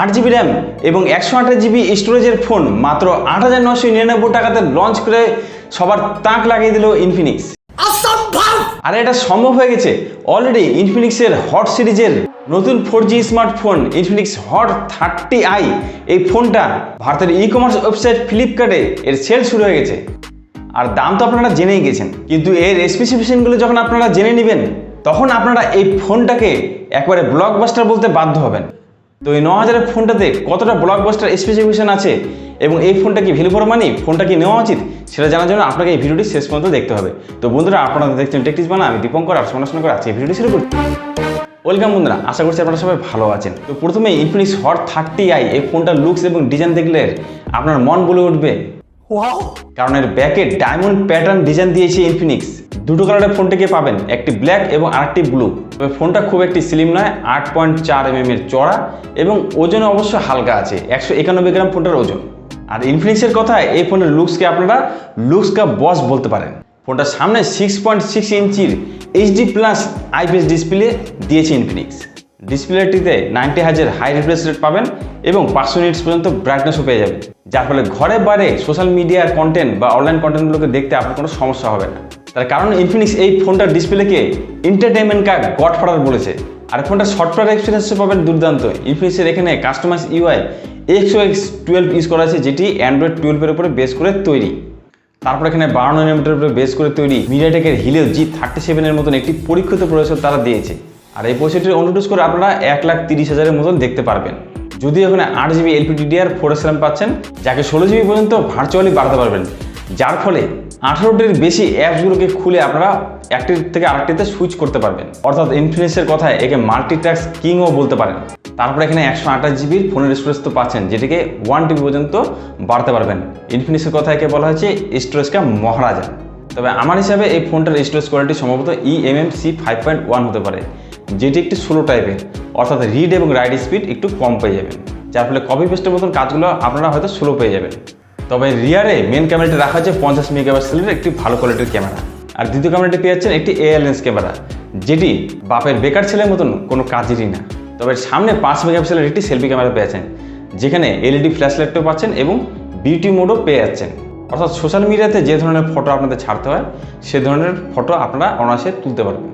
8GB RAM এবং 128GB স্টোরেজের phone মাত্র 8,999 টাকাতে লঞ্চ করে সবার তাক লাগিয়ে দিল ইনফিনিক্স। আর এটা সম্ভব হয়ে গেছে অলরেডি ইনফিনিক্সের হট সিরিজের নতুন 4G smartphone Infinix hot 30i। এই ফোনটা ভারতের ই-কমার্স ওয়েবসাইট ফ্লিপকার্টে এর সেল শুরু হয়ে গেছে। আর দাম তো আপনারা জেনেই গেছেন, কিন্তু এর স্পেসিফিকেশনগুলো যখন আপনারা জেনে নেবেন তখন আপনারা এই ফোনটাকে একবারে ব্লকবাস্টার বলতে বাধ্য হবেন। তো এই 9000 ফোনটাতে কতটা ব্লকবাস্টার স্পেসিফিকেশন আছে এবং এই ফোনটা কি ভ্যালু ফর মানি, ফোনটা কি নেওয়া উচিত, সেটা জানার জন্য আপনাকে এই ভিডিওটি শেষ পর্যন্ত দেখতে হবে। তো বন্ধুরা, আপনারা দেখছেন টেক টিপস বাংলা, আমি দীপঙ্কর আর সমালোচনা করে আজকে ভিডিওটি শুরু করি। ওয়েলকাম বন্ধুরা, আশা করছি আপনারা সবাই ভালো আছেন। তো প্রথমে ইনফিনিক্স হট 30i এই ফোনটার লুকস এবং ডিজাইন দেখলে আপনার মন বলে উঠবে ওয়াও, কারণ এর ব্যাকে ডায়মন্ড প্যাটার্ন ডিজাইন দিয়েছে ইনফিনিক্স। দুটো কালারের ফোনটাকে পাবেন, একটি ব্ল্যাক এবং আরেকটি ব্লু। তবে ফোনটা খুব একটি স্লিম নয়, 8.4mm এর চড়া এবং ওজনে অবশ্য হালকা আছে, 191 গ্রাম ফোনটার ওজন। আর ইনফিনিক্সের কথায় এই ফোনের লুকসকে আপনারা লুকস কা বস বলতে পারেন। ফোনটার সামনে 6.6 ইঞ্চির HD+ IPS ডিসপ্লে দিয়েছে ইনফিনিক্স। ডিসপ্লেটিতে 90Hz হাই রিফ্রেশ রেট পাবেন এবং 500 নিটস পর্যন্ত ব্রাইটনেসও পেয়ে যাবেন, যার ফলে ঘরে বাইরে সোশ্যাল মিডিয়ার কন্টেন্ট বা অনলাইন কন্টেন্টগুলোকে দেখতে আপনার কোনো সমস্যা হবে না। তার কারণ ইনফিনিক্স এই ফোনটার ডিসপ্লেকে এন্টারটেনমেন্ট কা গডফাদার বলেছে। আর ফোনটার সফটওয়্যার এক্সপিরিয়েন্সও পাবেন দুর্দান্ত। ইনফিনিক্সের এখানে কাস্টমাইজ UI XOX12 ইউজ করা আছে, যেটি অ্যান্ড্রয়েড 12 উপরে বেস করে তৈরি। তারপর এখানে 52nm উপরে বেস করে তৈরি মিডিয়াটেকের হিলিও G37 এর মতন একটি পরীক্ষিত প্রসেসর তারা দিয়েছে। আর এই প্রসেসরটি অনুরোধ করে আপনারা 1,30,000 মতন দেখতে পারবেন। যদিও এখানে 8GB LPDDR4 RAM পাচ্ছেন, যাকে 16GB পর্যন্ত ভার্চুয়ালি বাড়াতে পারবেন, যার ফলে 18টির বেশি অ্যাপসগুলোকে খুলে আপনারা একটি থেকে আরেকটিতে সুইচ করতে পারবেন। অর্থাৎ ইনফিনিক্সের কথায় একে মাল্টিটাস্ক কিংও বলতে পারেন। তারপর এখানে 128GB ফোনের স্টোরেজ তো পাচ্ছেন, যেটিকে 1TB পর্যন্ত বাড়াতে পারবেন। ইনফিনিক্সের কথা একে বলা হয়েছে স্টোরেজকা মহারাজা। তবে আমার হিসাবে এই ফোনটার স্টোরেজ কোয়ালিটি সম্ভবত eMMC 5.1 হতে পারে, যেটি একটি স্লো টাইপের, অর্থাৎ রিড এবং রাইট স্পিড একটু কম পেয়ে যাবেন, যার ফলে কপি পেস্টের মতন কাজগুলো আপনারা হয়তো স্লো পেয়ে যাবেন। তবে রিয়ারে মেন ক্যামেরাটি রাখা হয়েছে 50 মেগাপিক্সেলের একটি ভালো কোয়ালিটির ক্যামেরা। আর দ্বিতীয় ক্যামেরাটি পেয়ে যাচ্ছেন একটি AR লেন্স ক্যামেরা, যেটি বাপের বেকার ছেলের মতন কোনো কাজেরই না। তবে সামনে 5 মেগাপিক্সেলের একটি সেলফি ক্যামেরা পেয়েছেন, যেখানে LED ফ্ল্যাশ লাইটও পাচ্ছেন এবং বিউটি মোডও পেয়ে যাচ্ছেন। অর্থাৎ সোশ্যাল মিডিয়াতে যে ধরনের ফটো আপনাদের ছাড়তে হয় সে ধরনের ফটো আপনারা অনায়াসে তুলতে পারবেন।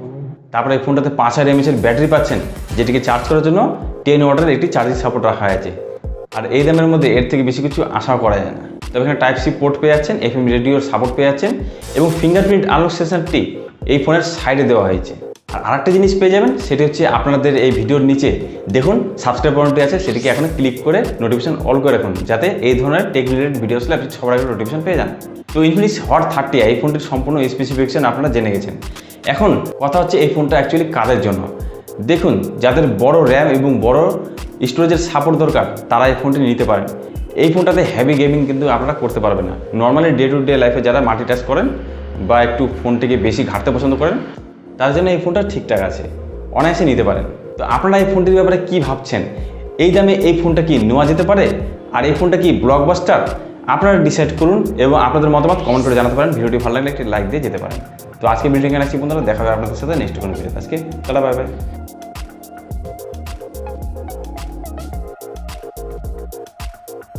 তারপরে এই ফোনটাতে 5000 mAh ব্যাটারি পাচ্ছেন, যেটিকে চার্জ করার জন্য 10 ওয়াটের একটি চার্জিং সাপোর্ট রাখা হয়েছে। আর এই দামের মধ্যে এর থেকে বেশি কিছু আশাও করা যায় না। তবে এখানে Type-C পোর্ট পেয়ে যাচ্ছেন, FM রেডিওর সাপোর্ট পেয়ে যাচ্ছেন এবং ফিঙ্গারপ্রিন্ট আনলক সেন্সরটি এই ফোনের সাইডে দেওয়া হয়েছে। আর আরেকটা জিনিস পেয়ে যাবেন, সেটি হচ্ছে আপনাদের এই ভিডিওর নিচে দেখুন সাবস্ক্রাইব বাটনটি আছে, সেটিকে এখন ক্লিক করে নোটিফিকেশন অল করে রাখুন, যাতে এই ধরনের টেক রিলেটেড ভিডিও আসলে আপনি সবার আগে নোটিফিকেশন পেয়ে যান। তো ইনফিনিক্স হট 30i এই ফোনটির সম্পূর্ণ স্পেসিফিকেশন আপনারা জেনে গেছেন। এখন কথা হচ্ছে এই ফোনটা অ্যাকচুয়ালি কাদের জন্য। দেখুন, যাদের বড় র্যাম এবং বড় স্টোরেজের সাপোর্ট দরকার তারা এই ফোনটি নিতে পারেন। এই ফোনটাতে হেভি গেমিং কিন্তু আপনারা করতে পারবেন না। নর্মালি ডে টু ডে লাইফে যারা মাল্টিটাস্ক করেন বা একটু ফোনটিকে বেশি ঘাঁটতে পছন্দ করেন, তার জন্য এই ফোনটা ঠিকঠাক আছে, অনায়াসে নিতে পারেন। তো আপনারা এই ফোনটির ব্যাপারে কী ভাবছেন? এই দামে এই ফোনটা কি নেওয়া যেতে পারে? আর এই ফোনটা কি ব্লকবাস্টার? আপনারা ডিসাইড করুন এবং আপনাদের মতামত কমেন্ট করে জানাতে পারেন। ভিডিওটি ভালো লাগলে একটি লাইক দিয়ে যেতে পারেন। তো আজকে ভিডিও এখানে আসছি বন্ধুরা, দেখা হবে আপনাদের সাথে নেক্সট কোনো ভিডিও। আজকে চলো, বাই বাই।